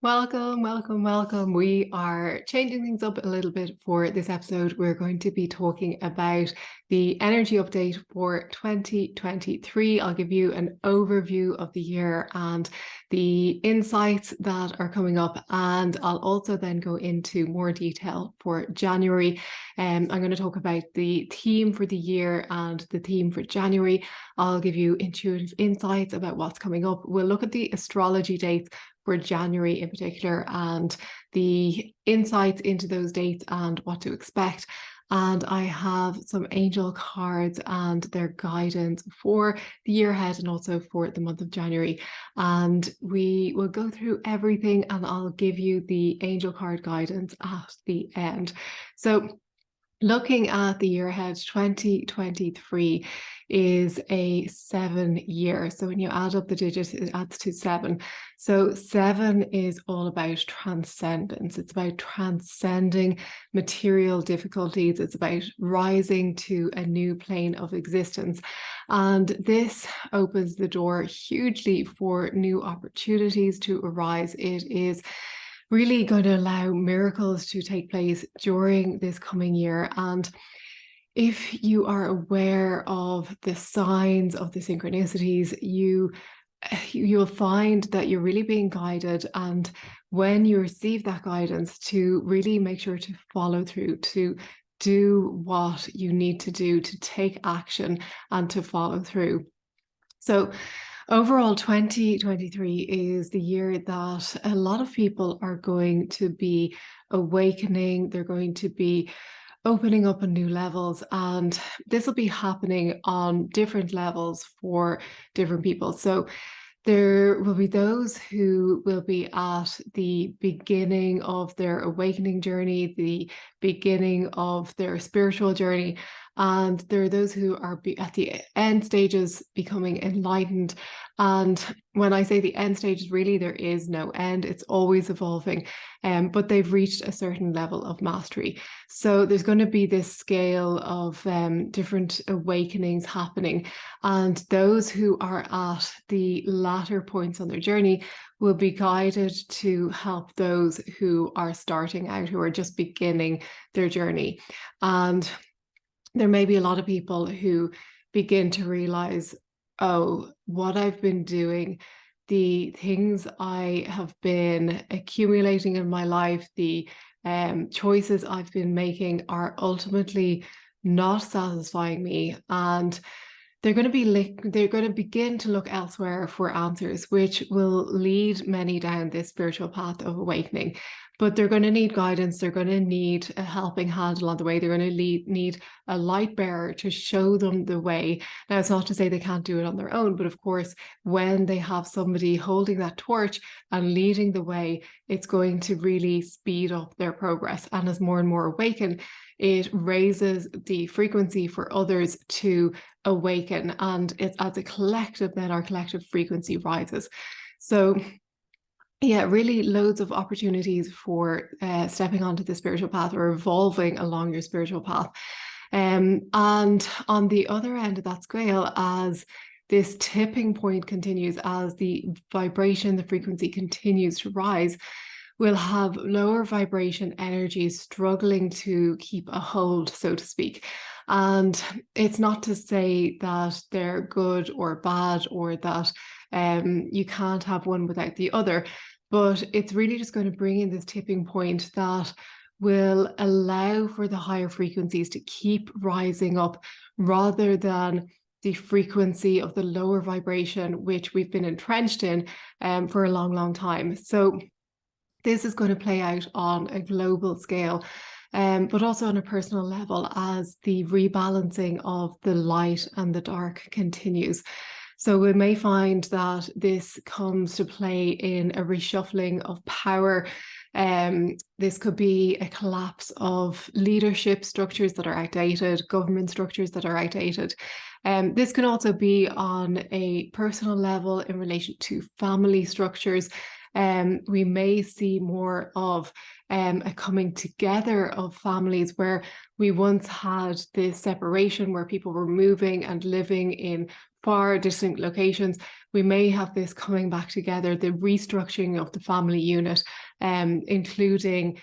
Welcome, welcome, welcome. We are changing things up a little bit for this episode. We're going to be talking about the energy update for 2023. I'll give you an overview of the year and the insights that are coming up, and I'll also then go into more detail for January. I'm going to talk about the theme for the year and the theme for January. I'll give you intuitive insights about what's coming up. We'll look at the astrology dates for January in particular and the insights into those dates and what to expect. And I have some angel cards and their guidance for the year ahead and also for the month of January. And we will go through everything and I'll give you the angel card guidance at the end. So looking at the year ahead, 2023 is a 7-year. So when you add up the digits, it adds to 7. So 7 is all about transcendence. It's about transcending material difficulties. It's about rising to a new plane of existence. And this opens the door hugely for new opportunities to arise. It is really going to allow miracles to take place during this coming year. And if you are aware of the signs of the synchronicities, you'll find that you're really being guided, and when you receive that guidance, to really make sure to follow through, to do what you need to do, to take action and to follow through. So overall, 2023 is the year that a lot of people are going to be awakening. They're going to be opening up on new levels, and this will be happening on different levels for different people. So there will be those who will be at the beginning of their awakening journey, the beginning of their spiritual journey, and there are those who are at the end stages, becoming enlightened. And when I say the end stages, really there is no end. It's always evolving, but they've reached a certain level of mastery. So there's going to be this scale of different awakenings happening. And those who are at the latter points on their journey will be guided to help those who are starting out, who are just beginning their journey. And there may be a lot of people who begin to realize, oh, what I've been doing, the things I have been accumulating in my life, the choices I've been making are ultimately not satisfying me. And they're going to begin to look elsewhere for answers, which will lead many down this spiritual path of awakening. But they're going to need guidance. They're going to need a helping hand along the way. They're going to need a light bearer to show them the way. Now, it's not to say they can't do it on their own, but of course, when they have somebody holding that torch and leading the way, it's going to really speed up their progress. And as more and more awaken, it raises the frequency for others to awaken. And it's as a collective, then our collective frequency rises. So yeah, really loads of opportunities for stepping onto the spiritual path or evolving along your spiritual path. And on the other end of that scale, as this tipping point continues, as the vibration, the frequency continues to rise, we'll have lower vibration energies struggling to keep a hold, so to speak. And it's not to say that they're good or bad, or that you can't have one without the other, but it's really just going to bring in this tipping point that will allow for the higher frequencies to keep rising up, rather than the frequency of the lower vibration, which we've been entrenched in for a long, long time. So this is going to play out on a global scale, but also on a personal level, as the rebalancing of the light and the dark continues. So we may find that this comes to play in a reshuffling of power. This could be a collapse of leadership structures that are outdated, government structures that are outdated. This can also be on a personal level in relation to family structures. We may see more of a coming together of families where we once had this separation, where people were moving and living in far distant locations, we may have this coming back together, the restructuring of the family unit, including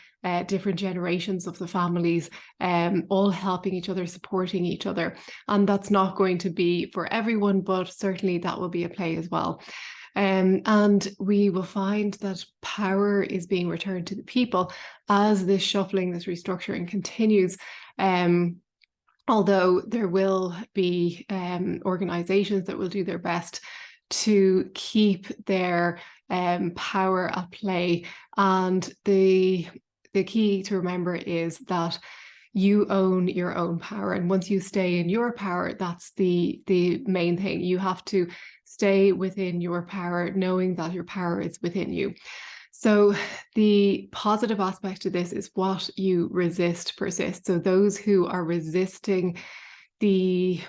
different generations of the families, all helping each other, supporting each other. And that's not going to be for everyone, but certainly that will be a play as well. And we will find that power is being returned to the people as this shuffling, this restructuring continues. Although there will be organizations that will do their best to keep their power at play. And the key to remember is that you own your own power. And once you stay in your power, that's the main thing. You have to stay within your power, knowing that your power is within you. So the positive aspect to this is what you resist persists. So those who are resisting the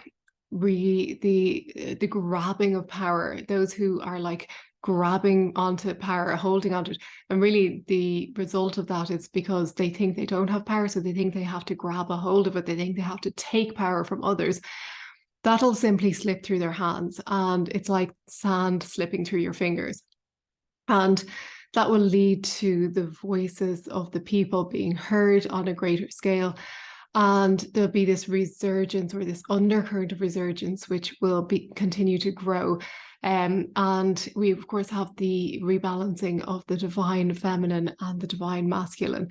grabbing of power, those who are like grabbing onto power, holding onto it, and really the result of that is because they think they don't have power, so they think they have to grab a hold of it, they think they have to take power from others. That'll simply slip through their hands, and it's like sand slipping through your fingers. And that will lead to the voices of the people being heard on a greater scale. And there'll be this resurgence, or this undercurrent of resurgence, which will continue to grow. And we, of course, have the rebalancing of the divine feminine and the divine masculine.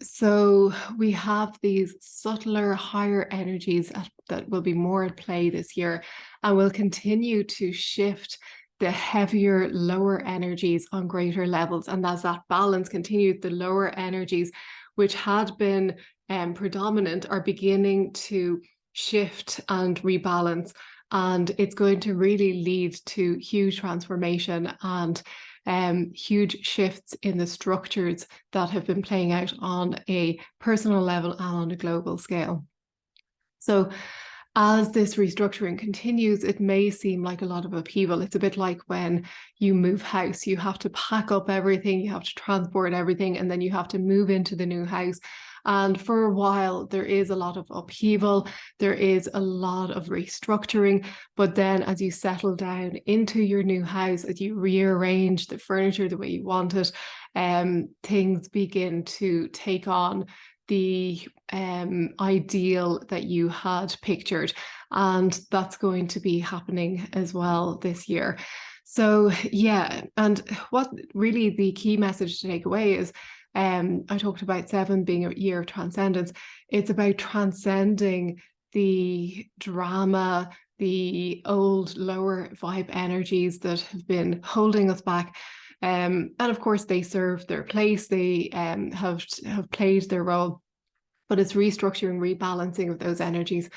So we have these subtler, higher energies that will be more at play this year, and will continue to shift the heavier, lower energies on greater levels. And as that balance continues, the lower energies, which had been predominant, are beginning to shift and rebalance. And it's going to really lead to huge transformation and huge shifts in the structures that have been playing out on a personal level and on a global scale. So as this restructuring continues, it may seem like a lot of upheaval. It's a bit like when you move house. You have to pack up everything, you have to transport everything, and then you have to move into the new house. And for a while, there is a lot of upheaval, there is a lot of restructuring. But then as you settle down into your new house, as you rearrange the furniture the way you want it, things begin to take on the ideal that you had pictured. And that's going to be happening as well this year. So yeah, and what really the key message to take away is, I talked about 7 being a year of transcendence. It's about transcending the drama, the old lower vibe energies that have been holding us back. And of course, they serve their place. They have played their role, but it's restructuring, rebalancing of those energies.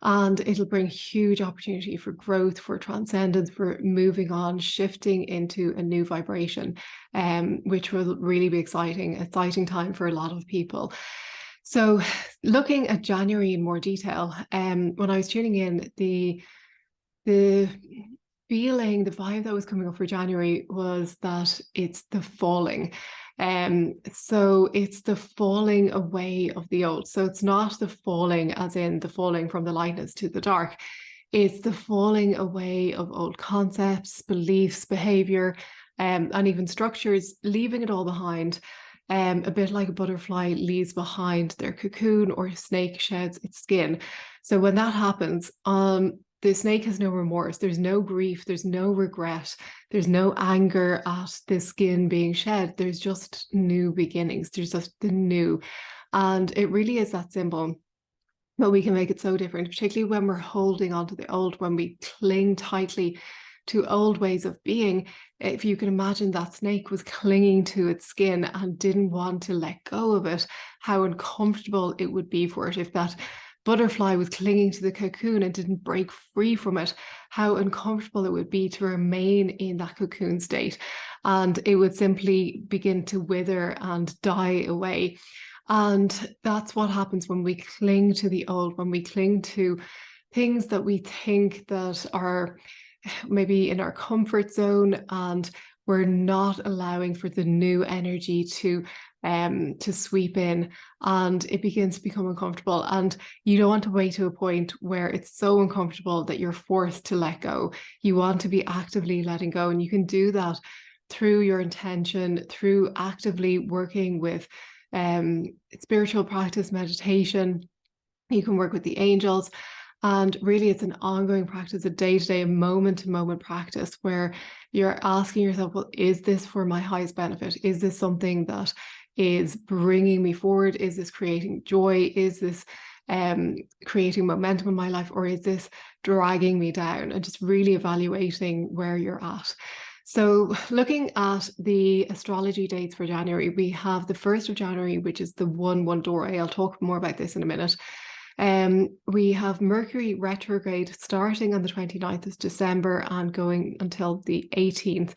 And it'll bring huge opportunity for growth, for transcendence, for moving on, shifting into a new vibration, which will really be exciting time for a lot of people. So looking at January in more detail, when I was tuning in, the feeling, the vibe that was coming up for January was that it's the falling. So it's the falling away of the old. So it's not the falling as in the falling from the lightness to the dark. It's the falling away of old concepts, beliefs, behavior, and even structures, leaving it all behind. A bit like a butterfly leaves behind their cocoon, or a snake sheds its skin. So when that happens, the snake has no remorse, there's no grief, there's no regret, there's no anger at the skin being shed. There's just new beginnings, there's just the new. And it really is that simple. But we can make it so different, particularly when we're holding on to the old, when we cling tightly to old ways of being. If you can imagine that snake was clinging to its skin and didn't want to let go of it, how uncomfortable it would be for it. If that butterfly was clinging to the cocoon and didn't break free from it, how uncomfortable it would be to remain in that cocoon state. And it would simply begin to wither and die away. And that's what happens when we cling to the old, when we cling to things that we think that are maybe in our comfort zone, and we're not allowing for the new energy to sweep in, and it begins to become uncomfortable. And you don't want to wait to a point where it's so uncomfortable that you're forced to let go. You want to be actively letting go, and you can do that through your intention, through actively working with spiritual practice, meditation. You can work with the angels. And really, it's an ongoing practice, a day-to-day, moment-to-moment practice where you're asking yourself, well, is this for my highest benefit? Is this something that is bringing me forward? Is this creating joy? Is this creating momentum in my life? Or is this dragging me down? And just really evaluating where you're at. So looking at the astrology dates for January, we have the 1st of January, which is the 1-1 doorway. I'll talk more about this in a minute. We have Mercury retrograde starting on the 29th of December and going until the 18th.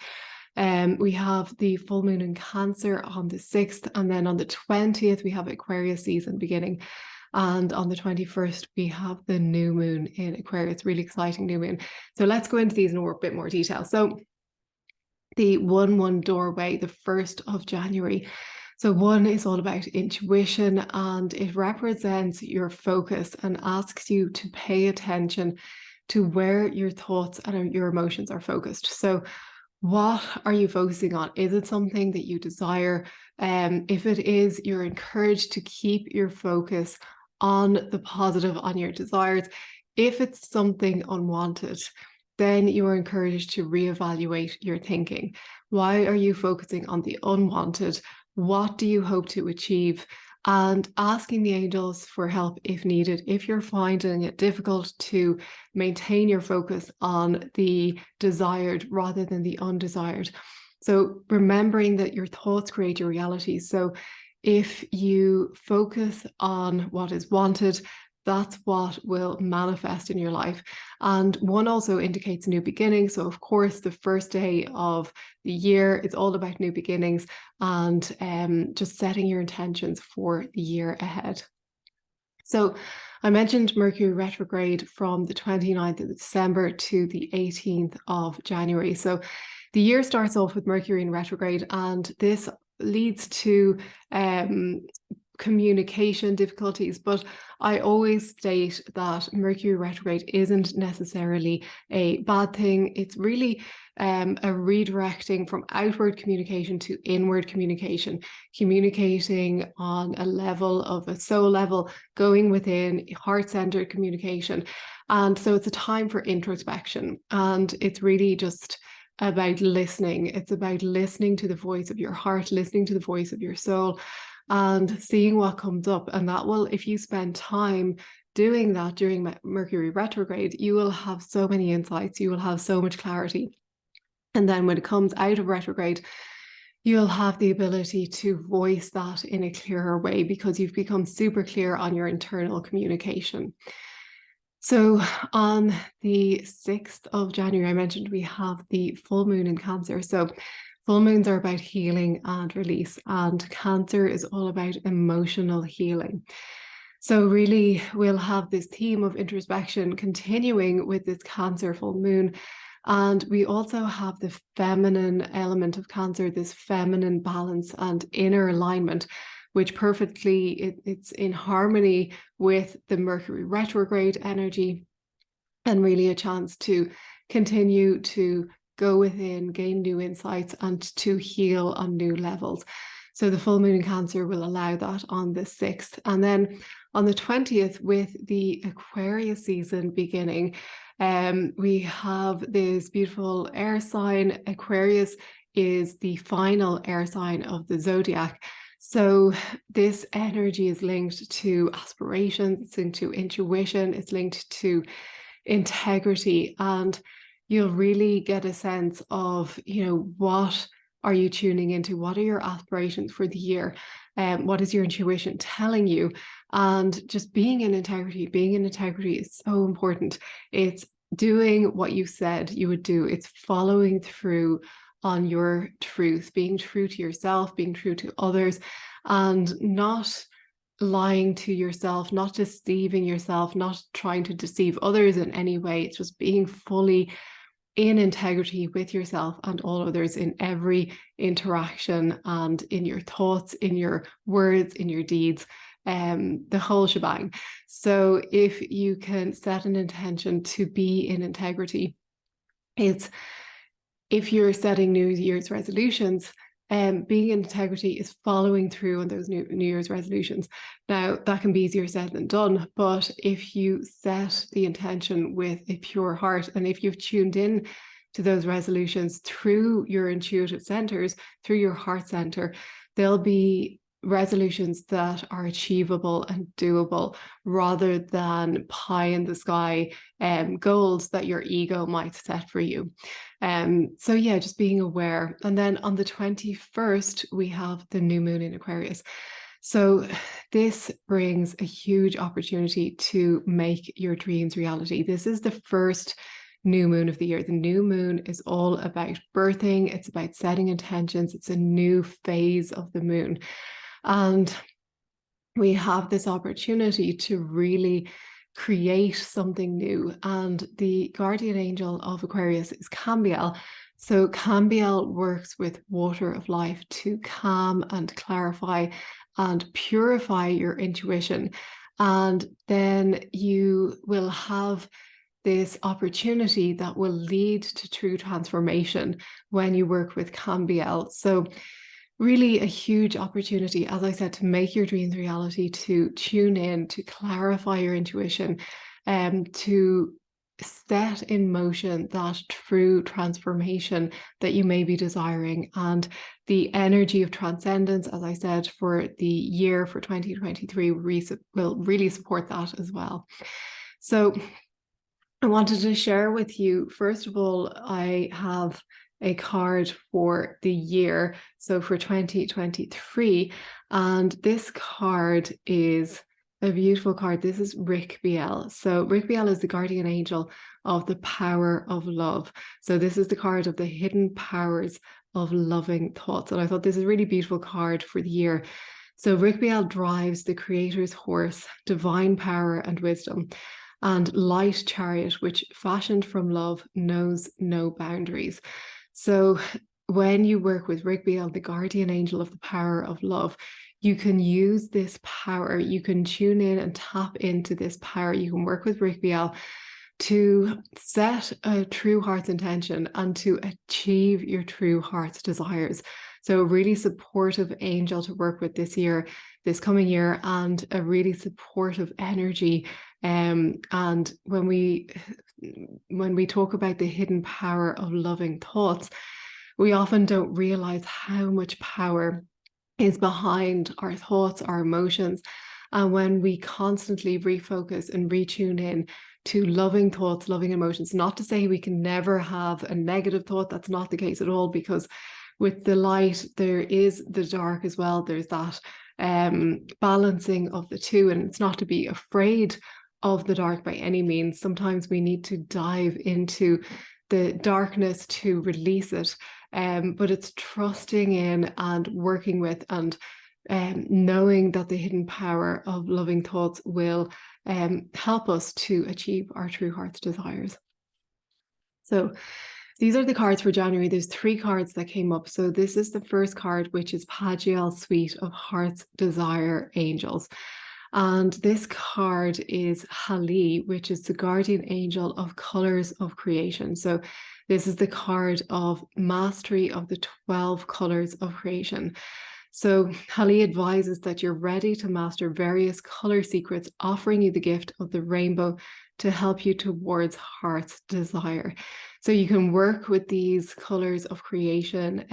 We have the full moon in Cancer on the 6th, and then on the 20th we have Aquarius season beginning. And on the 21st, we have the new moon in Aquarius, really exciting new moon. So let's go into these in a bit more detail. So the 1-1 doorway, the 1st of January. So 1 is all about intuition, and it represents your focus and asks you to pay attention to where your thoughts and your emotions are focused. So what are you focusing on? Is it something that you desire? If it is, you're encouraged to keep your focus on the positive, on your desires. If it's something unwanted, then you are encouraged to reevaluate your thinking. Why are you focusing on the unwanted? What do you hope to achieve? And asking the angels for help if needed, if you're finding it difficult to maintain your focus on the desired rather than the undesired. So remembering that your thoughts create your reality. So if you focus on what is wanted, that's what will manifest in your life. And 1 also indicates new beginnings. So of course, the first day of the year, it's all about new beginnings and just setting your intentions for the year ahead. So I mentioned Mercury retrograde from the 29th of December to the 18th of January. So the year starts off with Mercury in retrograde, and this leads to communication difficulties, but I always state that Mercury retrograde isn't necessarily a bad thing. It's really a redirecting from outward communication to inward communication, communicating on a level of a soul level, going within, heart-centered communication. And so it's a time for introspection, and it's really just about listening. It's about listening to the voice of your heart, listening to the voice of your soul, and seeing what comes up. And that will, if you spend time doing that during Mercury retrograde, you will have so many insights, you will have so much clarity. And then when it comes out of retrograde, you'll have the ability to voice that in a clearer way because you've become super clear on your internal communication. So on the 6th of January, I mentioned we have the full moon in Cancer. So full moons are about healing and release, and Cancer is all about emotional healing. So really, we'll have this theme of introspection continuing with this Cancer full moon. And we also have the feminine element of Cancer, this feminine balance and inner alignment, which perfectly, it's in harmony with the Mercury retrograde energy, and really a chance to continue to go within, gain new insights, and to heal on new levels. So the full moon in Cancer will allow that on the 6th. And then on the 20th, with the Aquarius season beginning, we have this beautiful air sign. Aquarius is the final air sign of the zodiac. So this energy is linked to aspirations, it's linked to intuition, it's linked to integrity, and you'll really get a sense of, what are you tuning into? What are your aspirations for the year? What is your intuition telling you? And just being in integrity is so important. It's doing what you said you would do. It's following through on your truth, being true to yourself, being true to others, and not lying to yourself, not deceiving yourself, not trying to deceive others in any way. It's just being fully in integrity with yourself and all others in every interaction and in your thoughts, in your words, in your deeds, the whole shebang. So if you can set an intention to be in integrity, it's, if you're setting New Year's resolutions, being in integrity is following through on those New Year's resolutions. Now, that can be easier said than done, but if you set the intention with a pure heart, and if you've tuned in to those resolutions through your intuitive centers, through your heart center, they'll be resolutions that are achievable and doable rather than pie in the sky goals that your ego might set for you. So yeah, just being aware. And then on the 21st, we have the new moon in Aquarius. So this brings a huge opportunity to make your dreams reality. This is the first new moon of the year. The new moon is all about birthing. It's about setting intentions. It's a new phase of the moon. And we have this opportunity to really create something new. And the guardian angel of Aquarius is Cambiel. So Cambiel works with water of life to calm and clarify and purify your intuition. And then you will have this opportunity that will lead to true transformation when you work with Cambiel. So really a huge opportunity, as I said, to make your dreams reality, to tune in, to clarify your intuition, to set in motion that true transformation that you may be desiring. And the energy of transcendence, as I said, for the year for 2023 will really support that as well. So I wanted to share with you, first of all, I have a card for the year, so for 2023, and this card is a beautiful card. This is Rick Biel. So Rick Biel is the guardian angel of the power of love. So this is the card of the hidden powers of loving thoughts, and I thought this is a really beautiful card for the year. So Rick Biel drives the creator's horse, divine power and wisdom, and light chariot, which fashioned from love knows no boundaries. So when you work with Rick Biel, the guardian angel of the power of love, you can use this power, you can tune in and tap into this power. You can work with Rick Biel to set a true heart's intention and to achieve your true heart's desires. So a really supportive angel to work with this year, this coming year, and a really supportive energy. And when we talk about the hidden power of loving thoughts, we often don't realize how much power is behind our thoughts, our emotions. And when we constantly refocus and retune in to loving thoughts, loving emotions, not to say we can never have a negative thought, that's not the case at all, because with the light, there is the dark as well. There's that balancing of the two, and it's not to be afraid of the dark by any means. Sometimes we need to dive into the darkness to release it, but it's trusting in and working with and knowing that the hidden power of loving thoughts will help us to achieve our true heart's desires. So these are the cards for January. There's 3 cards that came up. So this is the first card, which is Pagiel's Suite of Heart's Desire Angels. And this card is Hali, which is the guardian angel of colors of creation. So this is the card of mastery of the 12 colors of creation. So Hali advises that you're ready to master various color secrets, offering you the gift of the rainbow to help you towards heart's desire. So you can work with these colors of creation.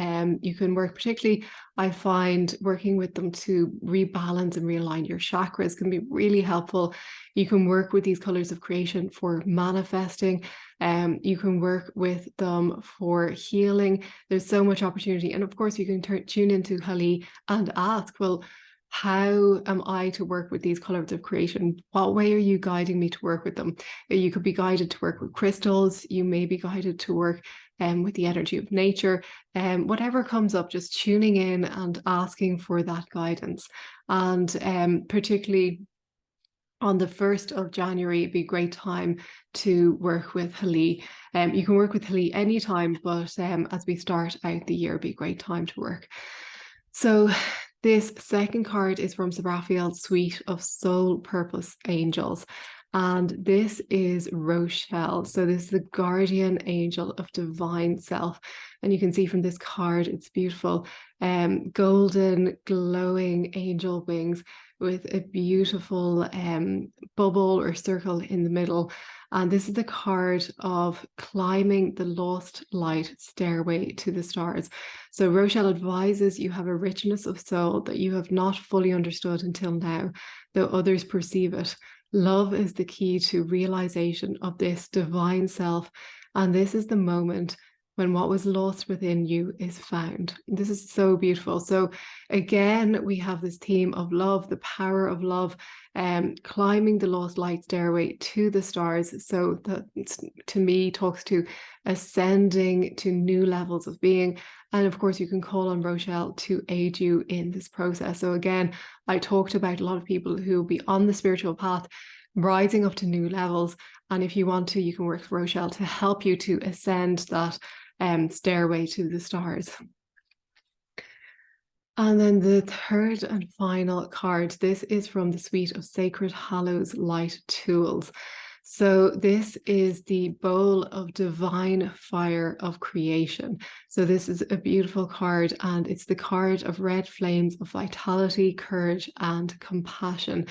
You can work, particularly, I find working with them to rebalance and realign your chakras can be really helpful. You can work with these colors of creation for manifesting. You can work with them for healing. There's so much opportunity. And of course, you can tune into Hali and ask, well, how am I to work with these colors of creation? What way are you guiding me to work with them? You could be guided to work with crystals. You may be guided to work with the energy of nature. Whatever comes up, just tuning in and asking for that guidance. And particularly on the 1st of January, it'd be a great time to work with Hali. You can work with Hali anytime, but as we start out the year, it'd be a great time to work. So this second card is from Raphael's suite of soul purpose angels. And this is Rochelle. So this is the guardian angel of divine self. And you can see from this card, it's beautiful. Golden, glowing angel wings with a beautiful bubble or circle in the middle. And this is the card of climbing the lost light stairway to the stars. So Rochelle advises you have a richness of soul that you have not fully understood until now, though others perceive it. Love is the key to realization of this divine self. And this is the moment when what was lost within you is found. This is so beautiful. So again, we have this theme of love, the power of love, climbing the lost light stairway to the stars. So that, to me, talks to ascending to new levels of being. And of course, you can call on Rochelle to aid you in this process. So again, I talked about a lot of people who will be on the spiritual path, rising up to new levels. And if you want to, you can work with Rochelle to help you to ascend that stairway to the stars. And then the third and final card, this is from the suite of Sacred Hallows Light Tools. So this is the bowl of divine fire of creation. So this is a beautiful card, and it's the card of red flames of vitality, courage, and compassion.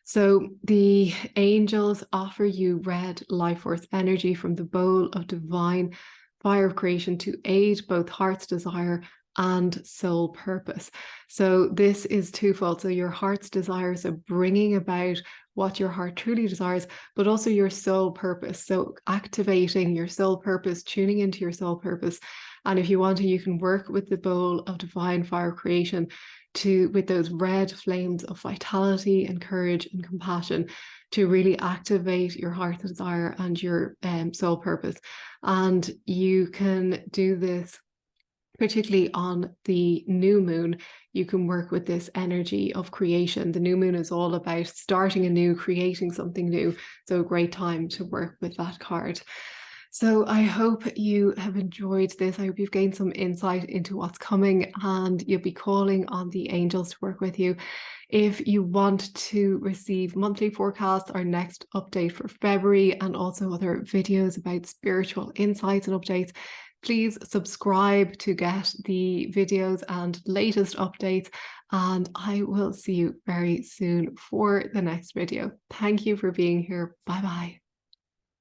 So the angels offer you red life force energy from the bowl of divine fire of creation to aid both heart's desire and soul purpose. So this is twofold. So your heart's desires are bringing about what your heart truly desires, but also your soul purpose. So activating your soul purpose, tuning into your soul purpose. And if you want to, you can work with the bowl of divine fire of creation with those red flames of vitality and courage and compassion to really activate your heart's desire and your soul purpose. And you can do this particularly on the new moon. You can work with this energy of creation. The new moon is all about starting anew, creating something new. So a great time to work with that card. So I hope you have enjoyed this. I hope you've gained some insight into what's coming, and you'll be calling on the angels to work with you. If you want to receive monthly forecasts, our next update for February, and also other videos about spiritual insights and updates, please subscribe to get the videos and latest updates. And I will see you very soon for the next video. Thank you for being here. Bye bye.